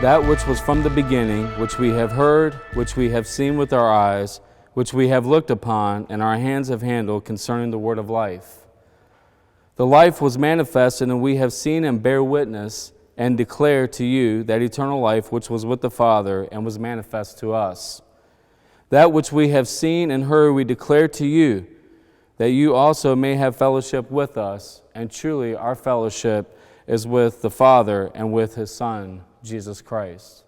that which was from the beginning, which we have heard, which we have seen with our eyes, which we have looked upon, and our hands have handled concerning the word of life. The life was manifested, and we have seen and bear witness and declare to you that eternal life which was with the Father and was manifest to us. That which we have seen and heard we declare to you, that you also may have fellowship with us, and truly our fellowship is with the Father and with his Son, Jesus Christ.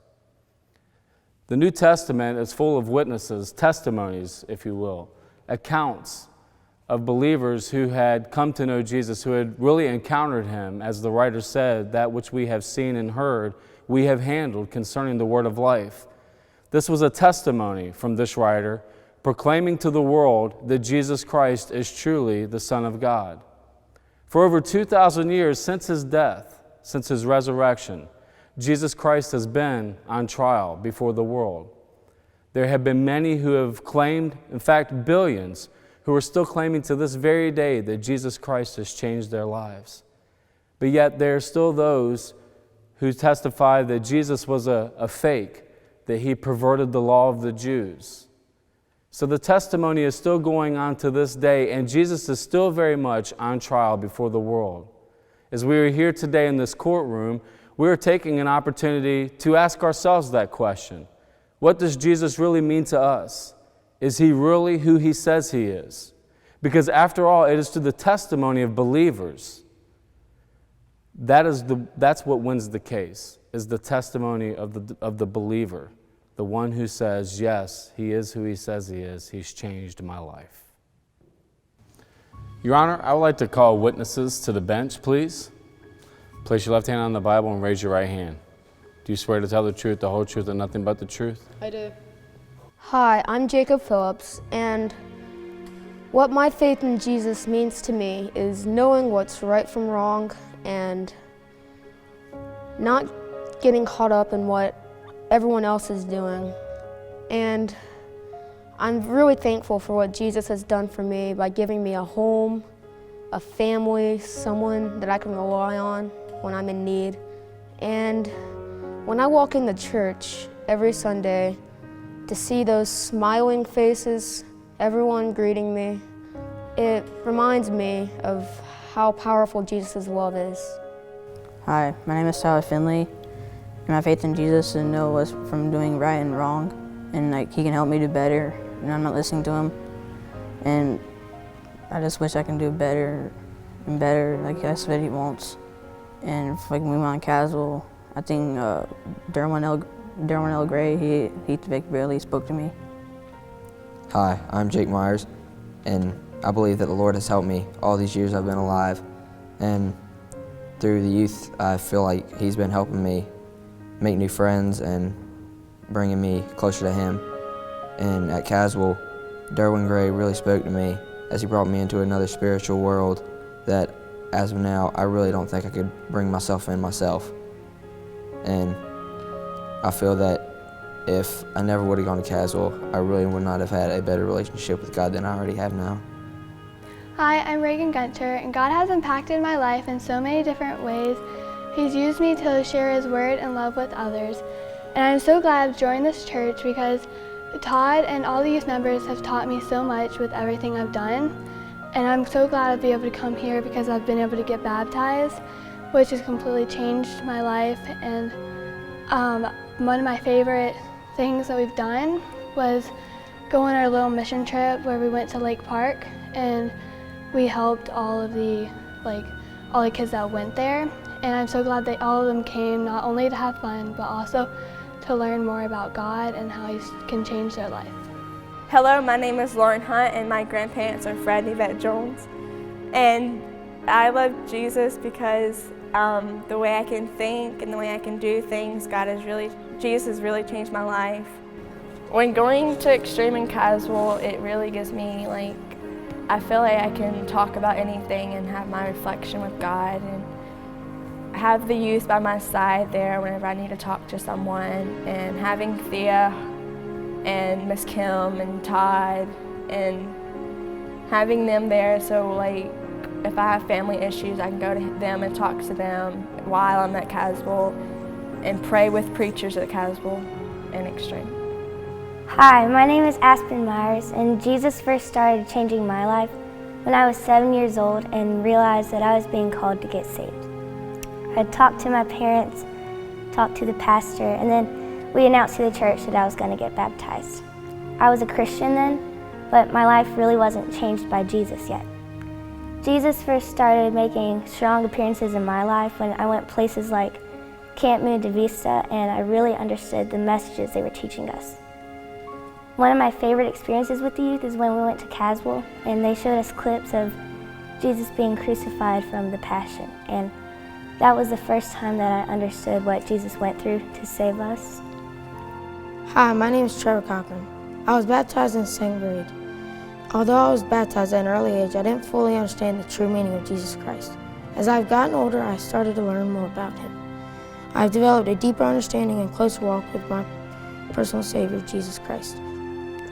The New Testament is full of witnesses, testimonies, if you will, accounts of believers who had come to know Jesus, who had really encountered him. As the writer said, that which we have seen and heard, we have handled concerning the word of life. This was a testimony from this writer, proclaiming to the world that Jesus Christ is truly the Son of God. For over 2,000 years since his death, since his resurrection, Jesus Christ has been on trial before the world. There have been many who have claimed, in fact, billions, who are still claiming to this very day that Jesus Christ has changed their lives. But yet there are still those who testify that Jesus was a fake, that he perverted the law of the Jews. So the testimony is still going on to this day, and Jesus is still very much on trial before the world. As we are here today in this courtroom, we are taking an opportunity to ask ourselves that question. What does Jesus really mean to us? Is he really who he says he is? Because after all, it is to the testimony of believers. That's what wins the case, is the testimony of the believer. The one who says, yes, he is who he says he is. He's changed my life. Your Honor, I would like to call witnesses to the bench, please. Place your left hand on the Bible and raise your right hand. Do you swear to tell the truth, the whole truth, and nothing but the truth? I do. Hi, I'm Jacob Phillips, and what my faith in Jesus means to me is knowing what's right from wrong and not getting caught up in what everyone else is doing. And I'm really thankful for what Jesus has done for me by giving me a home, a family, someone that I can rely on when I'm in need. And when I walk in the church every Sunday, to see those smiling faces, everyone greeting me, it reminds me of how powerful Jesus' love is. Hi, my name is Tyler Finley. And my faith in Jesus is know what's from doing right and wrong, and he can help me do better, and I'm not listening to him. And I just wish I can do better and better, like that's what he wants. And if we went on Caswell, I think Derwin L. Gray, he really spoke to me. Hi, I'm Jake Myers, and I believe that the Lord has helped me all these years I've been alive. And through the youth, I feel like he's been helping me make new friends and bringing me closer to him. And at Caswell, Derwin Gray really spoke to me as he brought me into another spiritual world that, as of now, I really don't think I could bring myself in myself. And I feel that if I never would have gone to Caswell, I really would not have had a better relationship with God than I already have now. Hi, I'm Reagan, and God has impacted my life in so many different ways. He's used me to share his word and love with others. And I'm so glad I've joined this church because Todd and all the youth members have taught me so much with everything I've done. And I'm so glad I'll be able to come here because I've been able to get baptized, which has completely changed my life. And one of my favorite things that we've done was go on our little mission trip where we went to Lake Park, and we helped all the kids that went there. And I'm so glad that all of them came not only to have fun, but also to learn more about God and how he can change their life. Hello, my name is Lauren Hunt, and my grandparents are Fred and Yvette Jones. And I love Jesus because the way I can think and the way I can do things, Jesus has really changed my life. When going to Extreme and Caswell, it really gives me I feel like I can talk about anything and have my reflection with God, and have the youth by my side there whenever I need to talk to someone, and having Thea and Miss Kim and Todd and having them there, so if I have family issues, I can go to them and talk to them while I'm at Caswell. and pray with preachers at Caswell and Extreme. Hi, my name is Ashton Myers, and Jesus first started changing my life when I was 7 years old and realized that I was being called to get saved. I talked to my parents, talked to the pastor, and then we announced to the church that I was going to get baptized. I was a Christian then, but my life really wasn't changed by Jesus yet. Jesus first started making strong appearances in my life when I went places like Camp Moon de Vista, and I really understood the messages they were teaching us. One of my favorite experiences with the youth is when we went to Caswell, and they showed us clips of Jesus being crucified from the Passion, and that was the first time that I understood what Jesus went through to save us. Hi, my name is Trevor Cochran. I was baptized in 2nd grade. Although I was baptized at an early age, I didn't fully understand the true meaning of Jesus Christ. As I've gotten older, I started to learn more about Him. I've developed a deeper understanding and closer walk with my personal Savior, Jesus Christ.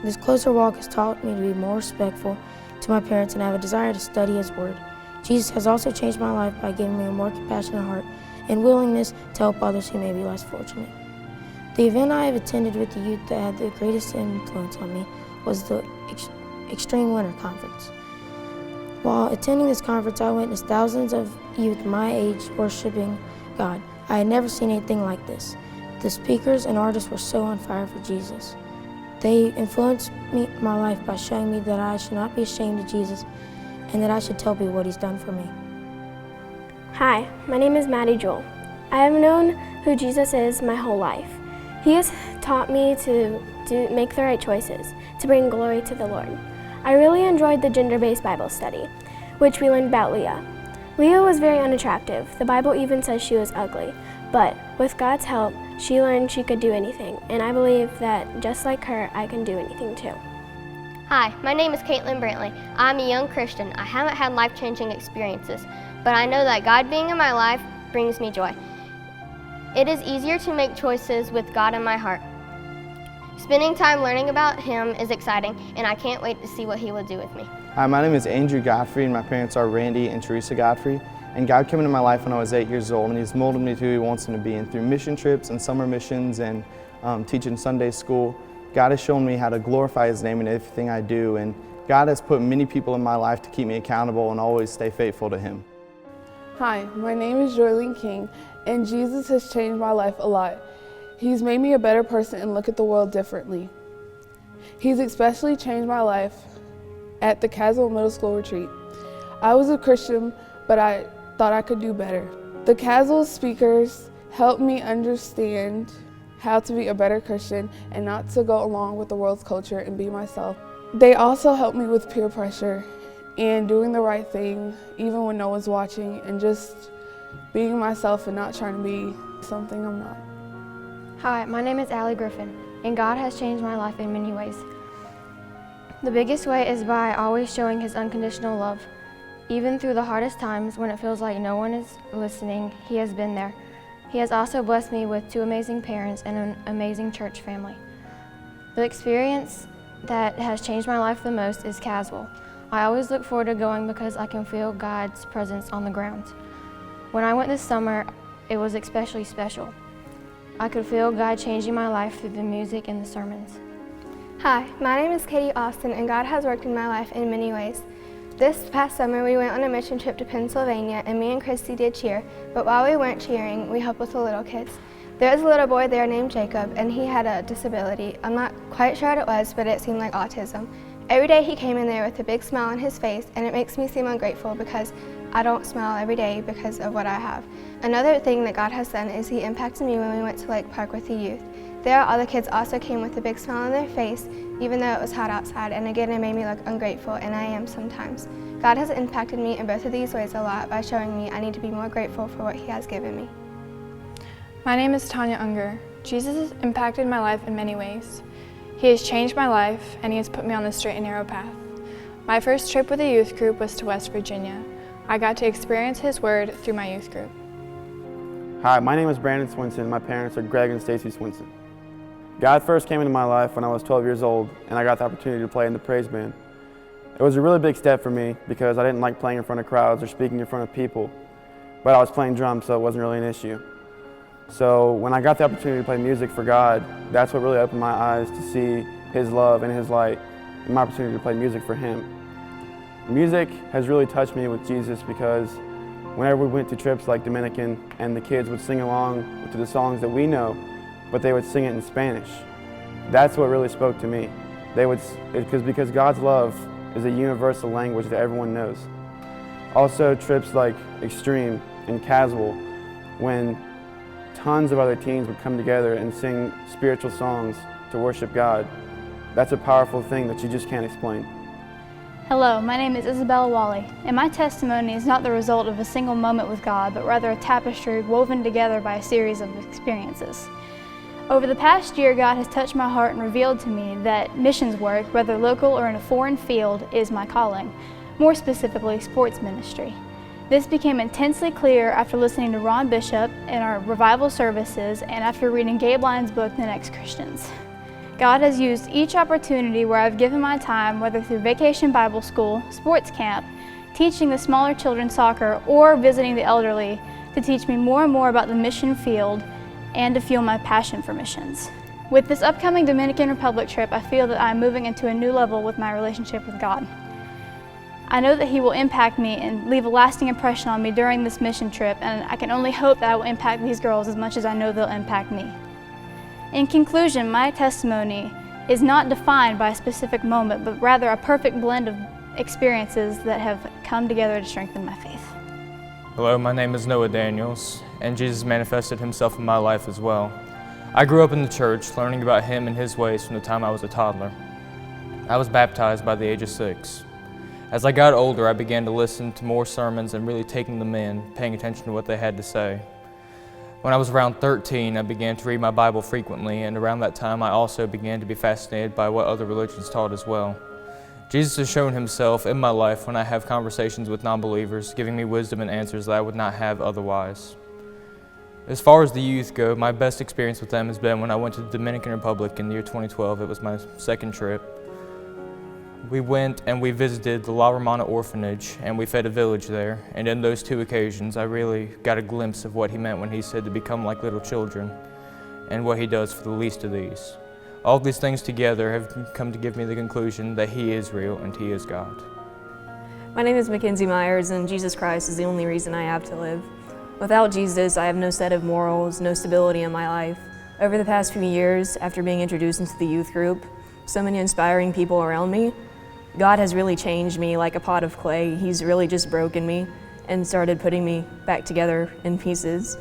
This closer walk has taught me to be more respectful to my parents and have a desire to study His Word. Jesus has also changed my life by giving me a more compassionate heart and willingness to help others who may be less fortunate. The event I have attended with the youth that had the greatest influence on me was the Extreme Winter Conference. While attending this conference, I witnessed thousands of youth my age worshiping God. I had never seen anything like this. The speakers and artists were so on fire for Jesus. They influenced my life by showing me that I should not be ashamed of Jesus and that I should tell people what He's done for me. Hi, my name is Maddie. I have known who Jesus is my whole life. He has taught me to make the right choices, to bring glory to the Lord. I really enjoyed the gender-based Bible study, which we learned about Leah. Leah was very unattractive. The Bible even says she was ugly, but with God's help, she learned she could do anything, and I believe that just like her, I can do anything too. Hi, my name is Caitlin Brantley. I'm a young Christian. I haven't had life-changing experiences, but I know that God being in my life brings me joy. It is easier to make choices with God in my heart. Spending time learning about Him is exciting, and I can't wait to see what He will do with me. Hi, my name is Andrew Godfrey, and my parents are Randy and Teresa Godfrey. And God came into my life when I was 8 years old, and He's molded me to who He wants me to be. And through mission trips and summer missions and teaching Sunday school, God has shown me how to glorify His name in everything I do. And God has put many people in my life to keep me accountable and always stay faithful to Him. Hi, my name is Jorlene King, and Jesus has changed my life a lot. He's made me a better person and look at the world differently. He's especially changed my life at the Caswell Middle School retreat. I was a Christian, but I thought I could do better. The Caswell speakers helped me understand how to be a better Christian and not to go along with the world's culture and be myself. They also helped me with peer pressure and doing the right thing even when no one's watching, and just being myself and not trying to be something I'm not. Hi, my name is Allie Griffin, and God has changed my life in many ways. The biggest way is by always showing His unconditional love. Even through the hardest times when it feels like no one is listening, He has been there. He has also blessed me with 2 amazing parents and an amazing church family. The experience that has changed my life the most is Caswell. I always look forward to going because I can feel God's presence on the ground. When I went this summer, it was especially special. I could feel God changing my life through the music and the sermons. Hi, my name is Katie Austin, and God has worked in my life in many ways. This past summer, we went on a mission trip to Pennsylvania, and me and Christy did cheer, but while we weren't cheering, we helped with the little kids. There was a little boy there named Jacob, and he had a disability. I'm not quite sure what it was, but it seemed like autism. Every day he came in there with a big smile on his face, and it makes me seem ungrateful because I don't smile every day because of what I have. Another thing that God has done is He impacted me when we went to Lake Park with the youth. There, all the kids also came with a big smile on their face, even though it was hot outside, and again, it made me look ungrateful, and I am sometimes. God has impacted me in both of these ways a lot by showing me I need to be more grateful for what He has given me. My name is Tanya Unger. Jesus has impacted my life in many ways. He has changed my life, and He has put me on the straight and narrow path. My first trip with a youth group was to West Virginia. I got to experience His Word through my youth group. Hi, my name is Brandon Swinson. My parents are Greg and Stacy Swinson. God first came into my life when I was 12 years old, and I got the opportunity to play in the praise band. It was a really big step for me because I didn't like playing in front of crowds or speaking in front of people, but I was playing drums, so it wasn't really an issue. So when I got the opportunity to play music for God, that's what really opened my eyes to see His love and His light, and my opportunity to play music for Him. Music has really touched me with Jesus because whenever we went to trips like Dominican and the kids would sing along to the songs that we know, but they would sing it in Spanish. That's what really spoke to me. Because God's love is a universal language that everyone knows. Also, trips like Extreme and Casual, when tons of other teens would come together and sing spiritual songs to worship God. That's a powerful thing that you just can't explain. Hello, my name is Isabella Wally, and my testimony is not the result of a single moment with God, but rather a tapestry woven together by a series of experiences. Over the past year, God has touched my heart and revealed to me that missions work, whether local or in a foreign field, is my calling, more specifically sports ministry. This became intensely clear after listening to Ron Bishop in our revival services and after reading Gabe Lyons' book, The Next Christians. God has used each opportunity where I've given my time, whether through Vacation Bible School, sports camp, teaching the smaller children soccer, or visiting the elderly, to teach me more and more about the mission field and to fuel my passion for missions. With this upcoming Dominican Republic trip, I feel that I'm moving into a new level with my relationship with God. I know that He will impact me and leave a lasting impression on me during this mission trip, and I can only hope that I will impact these girls as much as I know they'll impact me. In conclusion, my testimony is not defined by a specific moment, but rather a perfect blend of experiences that have come together to strengthen my faith. Hello, my name is Noah Daniels, and Jesus manifested Himself in my life as well. I grew up in the church, learning about Him and His ways from the time I was a toddler. I was baptized by the age of 6. As I got older, I began to listen to more sermons and really taking them in, paying attention to what they had to say. When I was around 13, I began to read my Bible frequently, and around that time I also began to be fascinated by what other religions taught as well. Jesus has shown Himself in my life when I have conversations with non-believers, giving me wisdom and answers that I would not have otherwise. As far as the youth go, my best experience with them has been when I went to the Dominican Republic in the year 2012. It was my second trip. We went and we visited the La Romana orphanage, and we fed a village there, and in those 2 occasions I really got a glimpse of what He meant when He said to become like little children, and what He does for the least of these. All these things together have come to give me the conclusion that He is real and He is God. My name is Mackenzie Myers, and Jesus Christ is the only reason I have to live. Without Jesus, I have no set of morals, no stability in my life. Over the past few years, after being introduced into the youth group, so many inspiring people around me, God has really changed me like a pot of clay. He's really just broken me and started putting me back together in pieces.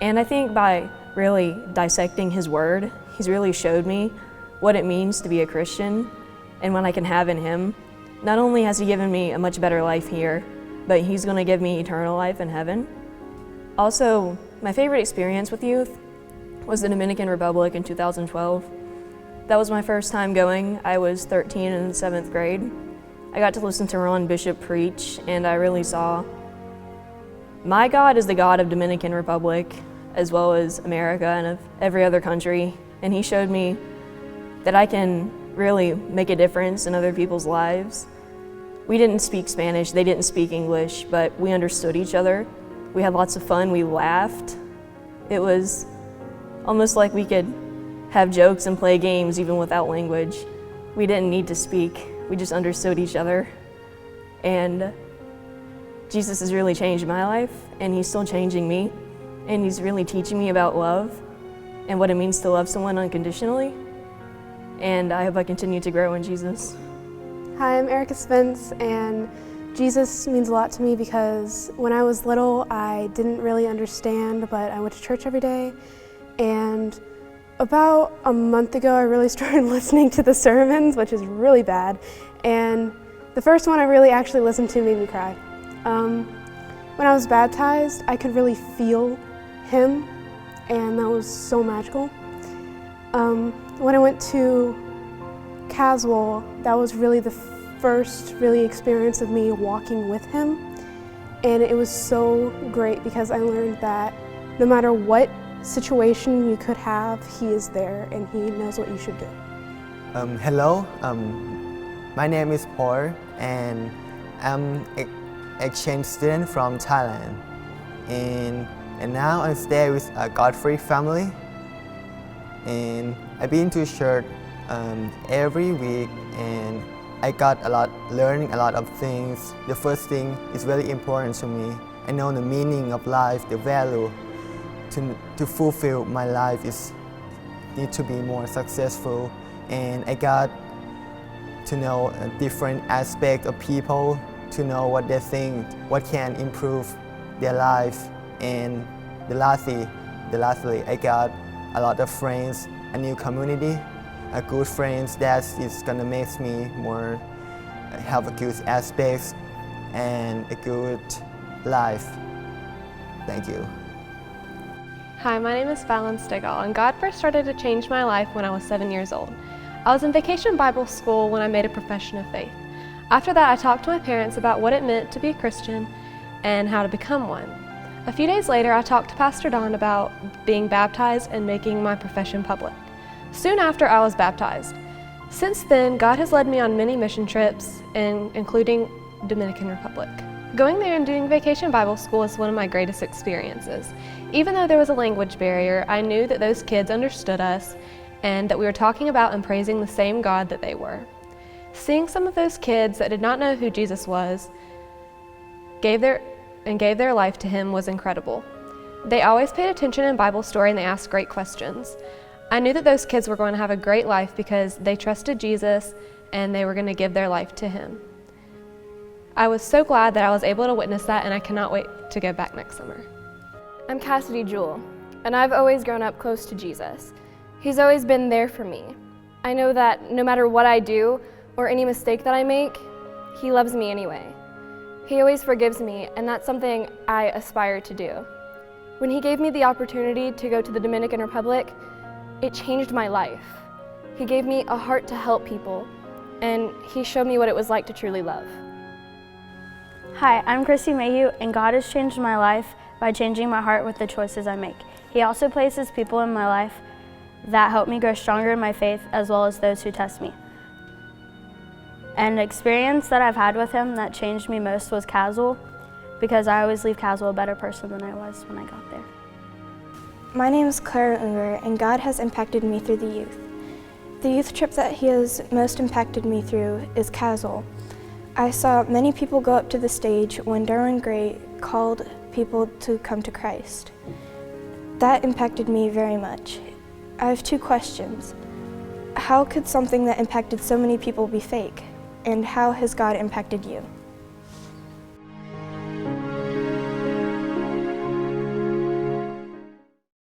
And I think by really dissecting His Word, He's really showed me what it means to be a Christian and what I can have in Him. Not only has He given me a much better life here, but He's going to give me eternal life in heaven. Also, my favorite experience with youth was the Dominican Republic in 2012. That was my first time going. I was 13 in the 7th grade. I got to listen to Ron Bishop preach, and I really saw my God is the God of Dominican Republic, as well as America and of every other country. And He showed me that I can really make a difference in other people's lives. We didn't speak Spanish, they didn't speak English, but we understood each other. We had lots of fun, we laughed. It was almost like we could have jokes and play games even without language. We didn't need to speak, we just understood each other. And Jesus has really changed my life, and He's still changing me. And He's really teaching me about love and what it means to love someone unconditionally. And I hope I continue to grow in Jesus. Hi, I'm Erica Spence, and Jesus means a lot to me because when I was little, I didn't really understand, but I went to church every day. And about a month ago, I really started listening to the sermons, which is really bad. And the first one I really actually listened to made me cry. When I was baptized, I could really feel Him, and that was so magical. When I went to Casual, that was really the first experience of me walking with Him. And it was so great because I learned that no matter what situation you could have, He is there and He knows what you should do. Hello, my name is Paul, and I'm an exchange student from Thailand. And And now I stay with a God-free family. And I've been to church every week, and I got learning a lot of things. The first thing is very important to me. I know the meaning of life, the value. To fulfill my life need to be more successful, and I got to know a different aspect of people, to know what they think, what can improve their life. And lastly, I got a lot of friends, a new community, a good friends that is gonna make me more have a good aspects and a good life. Thank you. Hi, my name is Fallon, and God first started to change my life when I was 7 years old. I was in Vacation Bible School when I made a profession of faith. After that, I talked to my parents about what it meant to be a Christian and how to become one. A few days later, I talked to Pastor Don about being baptized and making my profession public. Soon after, I was baptized. Since then, God has led me on many mission trips, including Dominican Republic. Going there and doing Vacation Bible School is one of my greatest experiences. Even though there was a language barrier, I knew that those kids understood us and that we were talking about and praising the same God that they were. Seeing some of those kids that did not know who Jesus was gave their life to him was incredible. They always paid attention in Bible story and they asked great questions. I knew that those kids were going to have a great life because they trusted Jesus and they were going to give their life to him. I was so glad that I was able to witness that, and I cannot wait to go back next summer. I'm Cassidy, and I've always grown up close to Jesus. He's always been there for me. I know that no matter what I do or any mistake that I make, he loves me anyway. He always forgives me, and that's something I aspire to do. When he gave me the opportunity to go to the Dominican Republic, it changed my life. He gave me a heart to help people, and he showed me what it was like to truly love. Hi, I'm Christy Mayhew, and God has changed my life by changing my heart with the choices I make. He also places people in my life that help me grow stronger in my faith, as well as those who test me. An experience that I've had with him that changed me most was Castle, because I always leave Castle a better person than I was when I got there. My name is Clara Unger, and God has impacted me through the youth. The youth trip that he has most impacted me through is Castle. I saw many people go up to the stage when Darwin Gray called people to come to Christ. That impacted me very much. I have two questions. How could something that impacted so many people be fake? And how has God impacted you?